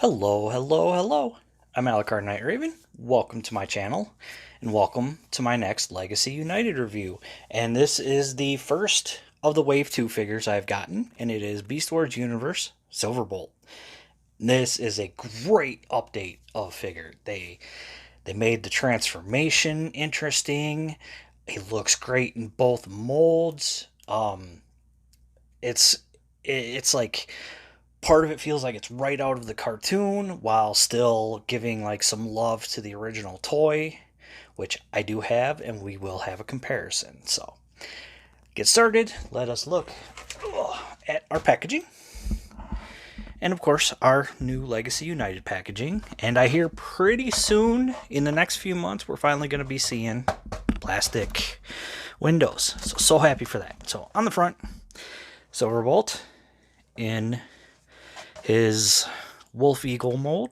Hello, hello, hello. I'm Alucard Night Raven. Welcome to my channel, and welcome to my next Legacy United review. And this is the first of the Wave 2 figures I've gotten, and it is Beast Wars Universe Silverbolt. This is a great update of figure. They made the transformation interesting. He looks great in both molds. It's like part of it feels like it's right out of the cartoon while still giving like some love to the original toy, which I do have, and we will have a comparison. So get started. Let us look at our packaging. And of course, our new Legacy United packaging. And I hear pretty soon, in the next few months, we're finally going to be seeing plastic windows. So happy for that. So on the front, Silverbolt in his Wolf Eagle mold.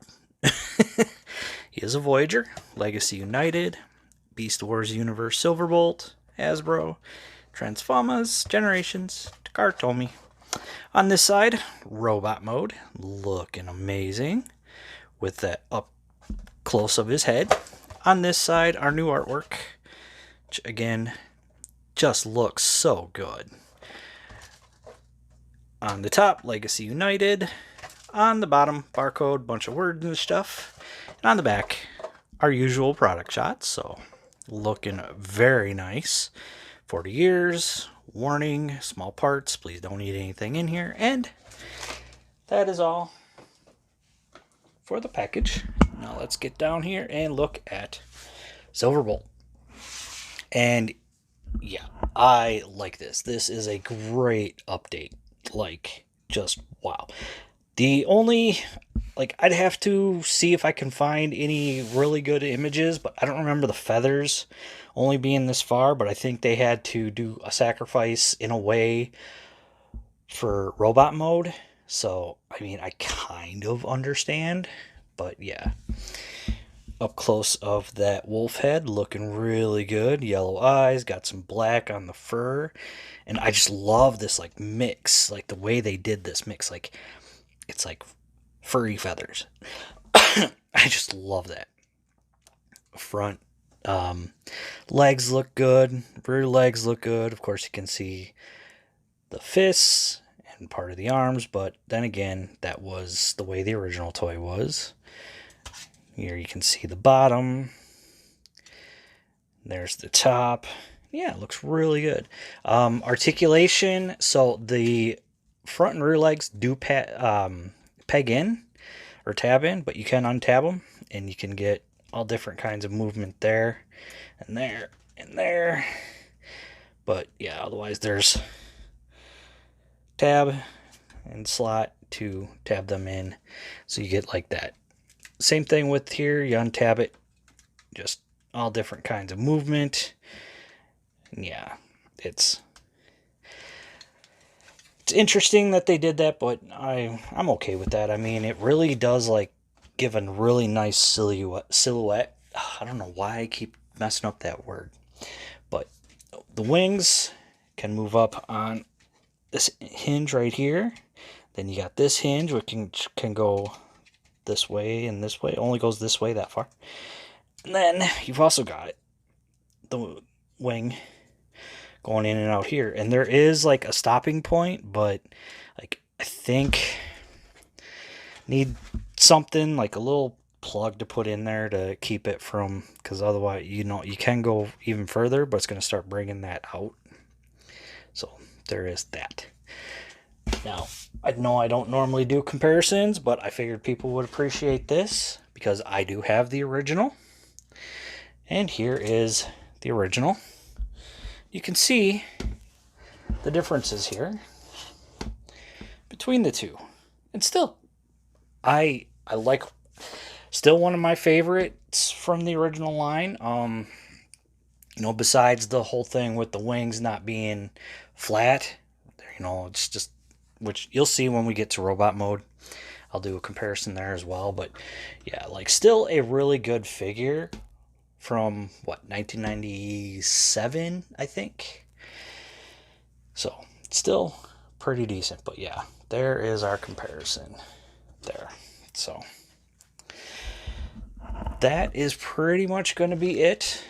He is a Voyager, Legacy United, Beast Wars Universe Silverbolt, Hasbro, Transformers, Generations, Takar Tomy. On this side, robot mode, looking amazing with that up close of his head. On this side, our new artwork, which again just looks so good. On the top, Legacy United. On the bottom, barcode, bunch of words and stuff. And on the back, our usual product shots. So looking very nice. 40 years, warning, small parts, please don't eat anything in here. And that is all for the package. Now let's get down here and look at Silverbolt. And yeah, I like this. This is a great update. Like, just wow. The only, I'd have to see if I can find any really good images, but I don't remember the feathers only being this far, but I think they had to do a sacrifice in a way for robot mode. So, I mean, I kind of understand, but yeah. Up close of that wolf head, looking really good. Yellow eyes, got some black on the fur. And I just love this, mix, the way they did this mix. It's like furry feathers. I just love that. Front legs look good. Rear legs look good. Of course, you can see the fists and part of the arms, but then again, that was the way the original toy was. Here you can see the bottom. There's the top. Yeah, it looks really good. Articulation, so the front and rear legs do peg in or tab in, but you can untab them, and you can get all different kinds of movement there and there and there. But yeah, otherwise there's tab and slot to tab them in, so you get like that. Same thing with here, you untab it, just all different kinds of movement. Yeah, it's interesting that they did that, but I'm okay with that. I mean, it really does give a really nice silhouette. I don't know why I keep messing up that word, but the wings can move up on this hinge right here. Then you got this hinge, which can go this way and this way. It only goes this way that far. And then you've also got the wing going in and out here, and there is a stopping point, but I think need something a little plug to put in there to keep it from, because otherwise you can go even further, but it's going to start bringing that out. So there is that. Now I know I don't normally do comparisons, but I figured people would appreciate this because I do have the original, and here is the original. You can see the differences here between the two. And still, I like, still one of my favorites from the original line. Besides the whole thing with the wings not being flat, it's just, which you'll see when we get to robot mode. I'll do a comparison there as well. But yeah, still a really good figure. From, 1997, I think. So, still pretty decent. But yeah, there is our comparison there. So, that is pretty much going to be it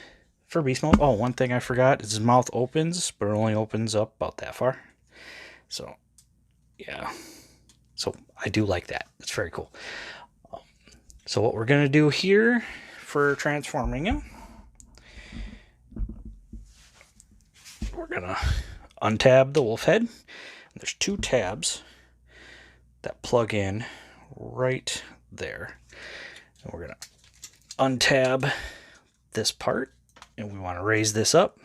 for beast mode. Oh, one thing I forgot is his mouth opens, but it only opens up about that far. So, yeah. So I do like that. It's very cool. So what we're going to do here for transforming him, we're going to untab the wolf head. There's 2 tabs that plug in right there. And we're going to untab this part, and we want to raise this up.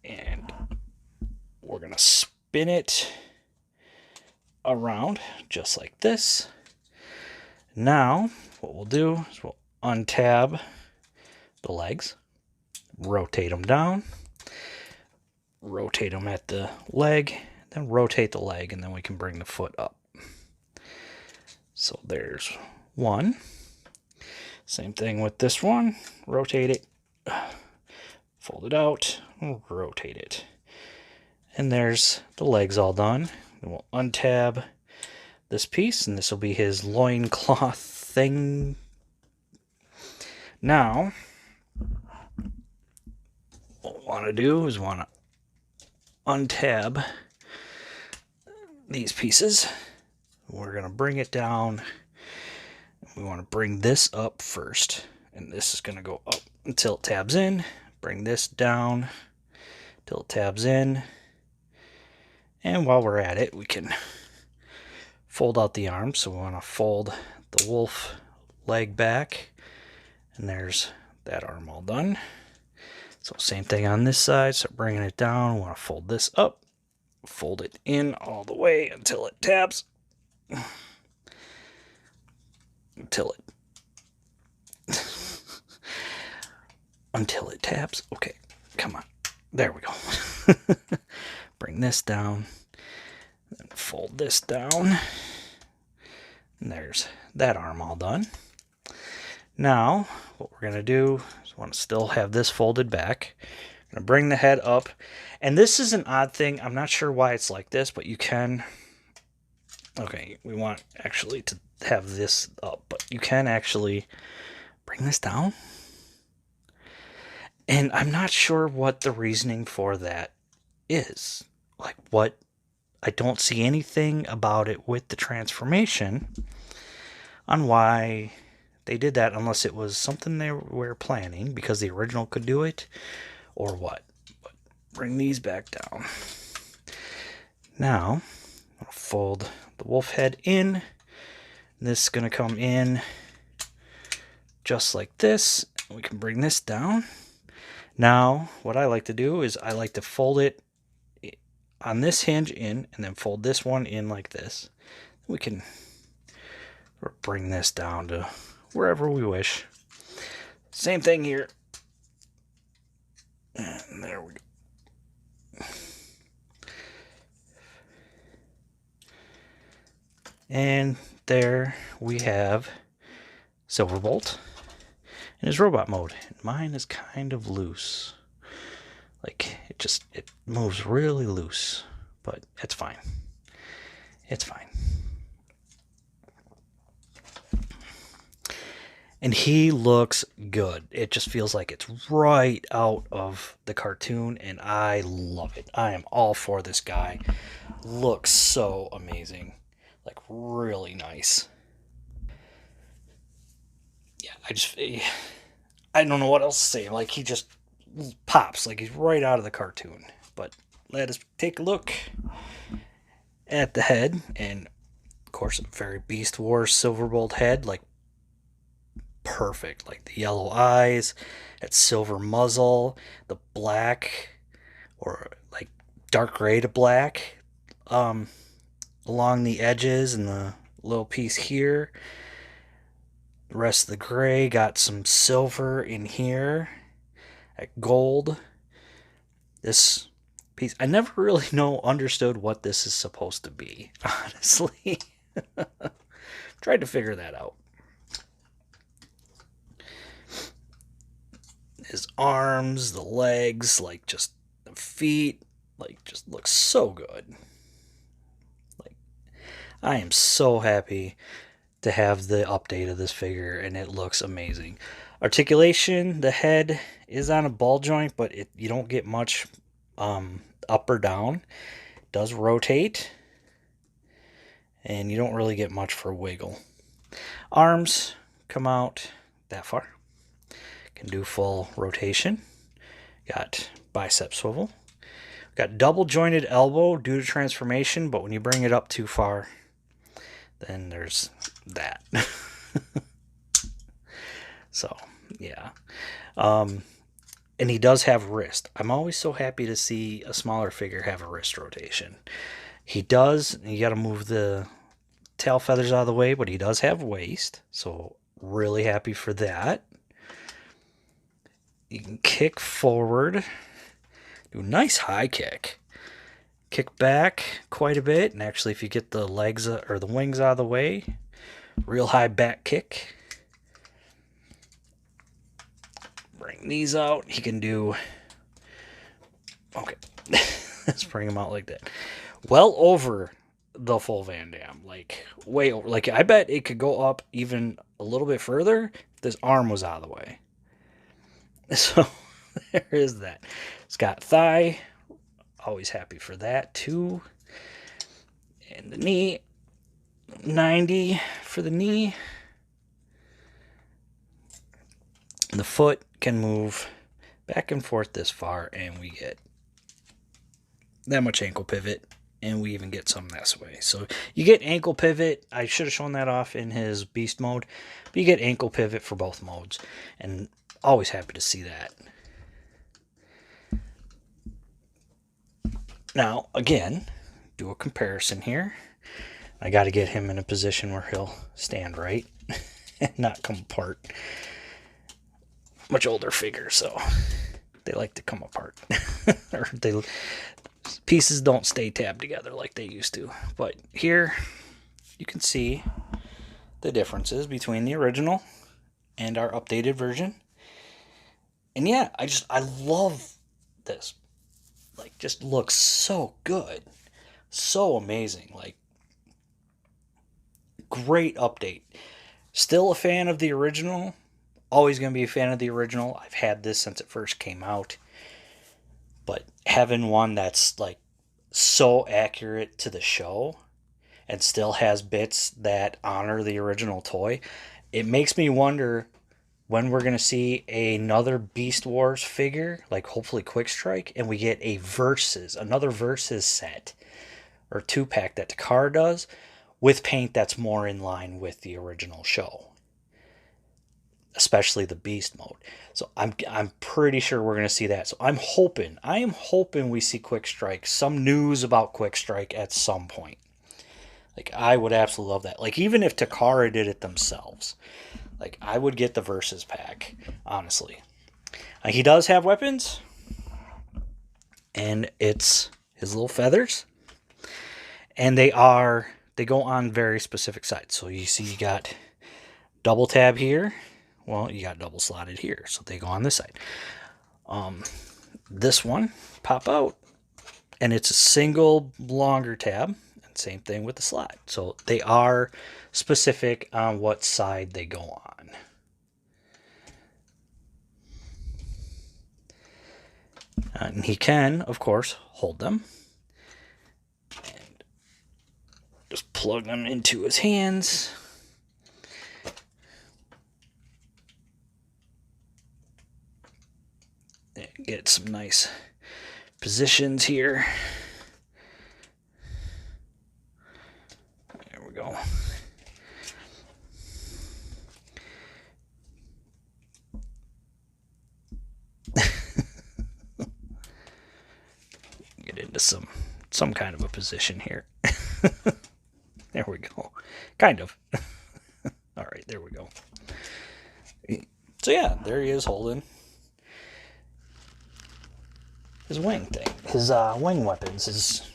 And we're going to spin it around just like this. Now, what we'll do is we'll untab the legs, rotate them down, rotate them at the leg, then rotate the leg, and then we can bring the foot up. So there's one. Same thing with this one. Rotate it, fold it out, rotate it. And there's the legs all done. And we'll untab this piece, and this will be his loincloth thing. Now, what we want to do is want to untab these pieces. We're going to bring it down. We want to bring this up first, and this is going to go up until it tabs in. Bring this down until it tabs in. And while we're at it, we can fold out the arms. So we want to fold the wolf leg back, and there's that arm all done. So same thing on this side. So bringing it down, we want to fold this up, fold it in all the way until it tabs. Until it tabs. Okay, come on. There we go. Bring this down, then fold this down, and there's that arm all done. Now, what we're going to do is want to still have this folded back. I'm going to bring the head up, and this is an odd thing. I'm not sure why it's like this, but you can... Okay, we want actually to have this up, but you can actually bring this down. And I'm not sure what the reasoning for that is. Like, what? I don't see anything about it with the transformation on why they did that, unless it was something they were planning because the original could do it, or what. But bring these back down. Now, I'll fold the wolf head in. This is going to come in just like this. We can bring this down. Now, what I like to do is I like to fold it on this hinge in, and then fold this one in like this. We can bring this down to wherever we wish. Same thing here. And there we go. And there we have Silverbolt in his robot mode. Mine is kind of loose. Like, it moves really loose, but it's fine. It's fine. And he looks good. It just feels like it's right out of the cartoon, and I love it. I am all for this guy. Looks so amazing. Like, really nice. Yeah, I don't know what else to say. Like, he just pops. Like, he's right out of the cartoon. But let us take a look at the head. And, of course, a very Beast Wars Silverbolt head. Like, perfect. Like, the yellow eyes, that silver muzzle, the black, or, like, dark gray to black, along the edges and the little piece here. The rest of the gray got some silver in here, that gold. This piece, I never really understood what this is supposed to be, honestly. Tried to figure that out. His arms, the legs, like, just the feet, like, just looks so good. Like, I am so happy to have the update of this figure, and it looks amazing. Articulation, the head is on a ball joint, but you don't get much up or down. It does rotate, and you don't really get much for wiggle. Arms come out that far. Can do full rotation. Got bicep swivel. Got double jointed elbow due to transformation, but when you bring it up too far, then there's that. So, yeah. And he does have wrist. I'm always so happy to see a smaller figure have a wrist rotation. He does. You got to move the tail feathers out of the way, but he does have waist. So, really happy for that. You can kick forward. Do a nice high kick. Kick back quite a bit. And actually, if you get the legs or the wings out of the way, real high back kick. Bring these out. He can do... Okay. Let's bring him out like that. Well over the full Van Damme. Like, way over. Like, I bet it could go up even a little bit further if this arm was out of the way. So, there is that. It's got thigh. Always happy for that, too. And the knee. 90 for the knee. The foot can move back and forth this far, and we get that much ankle pivot, and we even get some this way. So you get ankle pivot. I should have shown that off in his beast mode, but you get ankle pivot for both modes, and always happy to see that. Now, again, do a comparison here. I got to get him in a position where he'll stand right and not come apart. Much older figure, so they like to come apart. Or pieces don't stay tabbed together like they used to. But here you can see the differences between the original and our updated version. And yeah, I love this. Like, just looks so good. So amazing. Like, great update. Still a fan of the original. Always going to be a fan of the original. I've had this since it first came out. But having one that's like so accurate to the show and still has bits that honor the original toy, it makes me wonder when we're going to see another Beast Wars figure, like hopefully Quick Strike, and we get another Versus set or 2-pack that Takara does with paint that's more in line with the original show. Especially the beast mode. So I'm pretty sure we're going to see that. So I am hoping we see Quick Strike, some news about Quick Strike at some point. Like, I would absolutely love that. Like, even if Takara did it themselves, like, I would get the Versus pack, honestly. He does have weapons, and it's his little feathers, and they go on very specific sides. So you see you got double tab here. Well, you got double slotted here, so they go on this side. This one pop out, and it's a single longer tab. And same thing with the slot. So they are specific on what side they go on. And he can, of course, hold them and just plug them into his hands. Get some nice positions here. There we go. Get into some kind of a position here. There we go. Kind of. All right, there we go. So yeah, there he is holding his wing thing, his wing weapons, his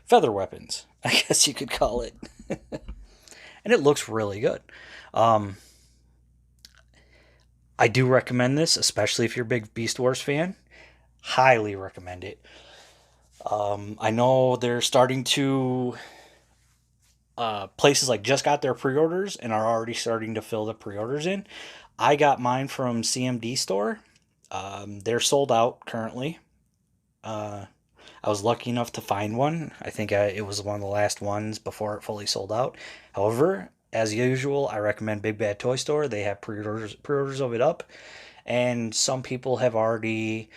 feather weapons, I guess you could call it. And it looks really good. I do recommend this, especially if you're a big Beast Wars fan. Highly recommend it. I know they're starting to places like just got their pre-orders and are already starting to fill the pre-orders in. I got mine from CMD store. They're sold out currently. I was lucky enough to find one. I think it was one of the last ones before it fully sold out. However, as usual, I recommend Big Bad Toy Store. They have pre-orders of it up, and some people have already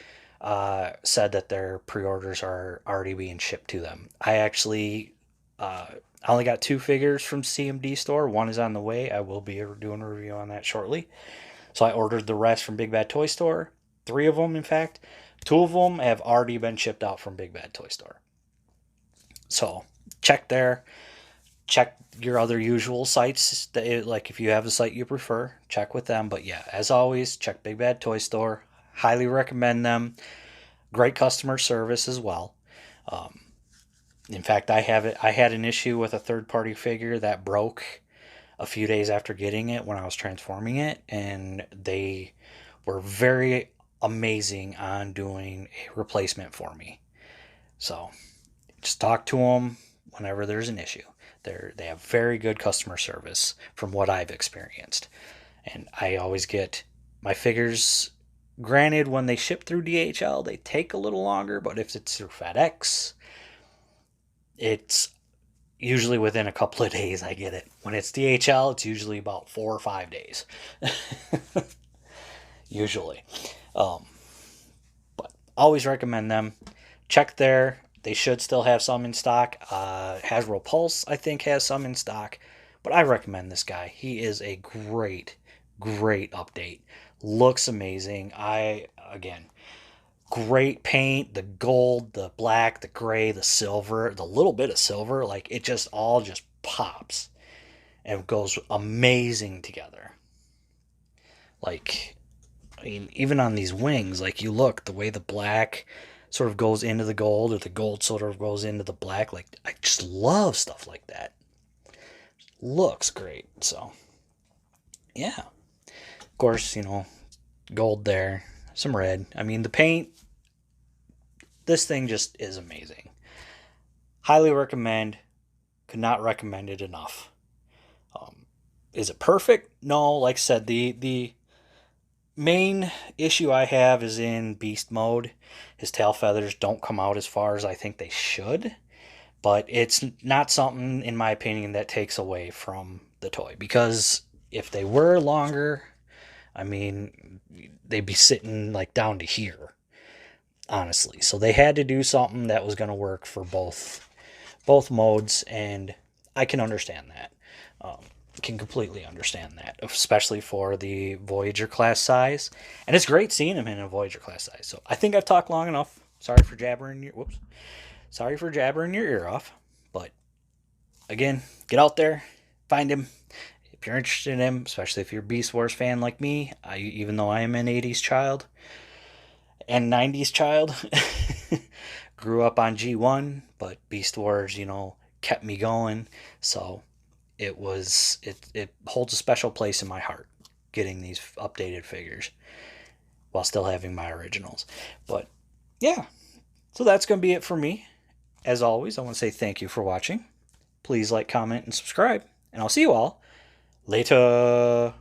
said that their pre-orders are already being shipped to them. I only got 2 figures from CMD store. One is on the way. I will be doing a review on that shortly. So I ordered the rest from Big Bad Toy Store. 3 of them, in fact. 2 of them have already been shipped out from Big Bad Toy Store. So check there. Check your other usual sites. Like if you have a site you prefer, check with them. But yeah, as always, check Big Bad Toy Store. Highly recommend them. Great customer service as well. In fact, I had an issue with a third-party figure that broke a few days after getting it when I was transforming it, and they were very amazing on doing a replacement for me. So just talk to them whenever there's an issue. They have very good customer service from what I've experienced. And I always get my figures, granted, when they ship through DHL, they take a little longer, but if it's through FedEx, it's usually within a couple of days I get it. When it's DHL, it's usually about 4 or 5 days. Usually. But always recommend them. Check there. They should still have some in stock. Hasbro Pulse, I think, has some in stock. But I recommend this guy. He is a great, great update. Looks amazing. Again, great paint, the gold, the black, the gray, the silver, the little bit of silver, like it just all just pops and goes amazing together. Like, I mean, even on these wings, like you look, the way the black sort of goes into the gold or the gold sort of goes into the black, like I just love stuff like that. Looks great. So yeah, of course, gold there, some red. I mean, the paint, this thing just is amazing. Highly recommend. Could not recommend it enough. Is it perfect? No. Like I said, the main issue I have is in beast mode. His tail feathers don't come out as far as I think they should. But it's not something, in my opinion, that takes away from the toy. Because if they were longer, I mean, they'd be sitting like down to here. Honestly, so they had to do something that was going to work for both modes, and I can understand that. Can completely understand that, especially for the Voyager class size. And it's great seeing him in a Voyager class size. So I think I've talked long enough. Sorry for jabbering your ear off. But again, get out there, find him. If you're interested in him, especially if you're a Beast Wars fan like me, even though I am an 80s child and 90s child, grew up on G1, but Beast Wars, kept me going. So it holds a special place in my heart, getting these updated figures while still having my originals. But yeah, so that's going to be it for me. As always, I want to say thank you for watching. Please like, comment, and subscribe, and I'll see you all later.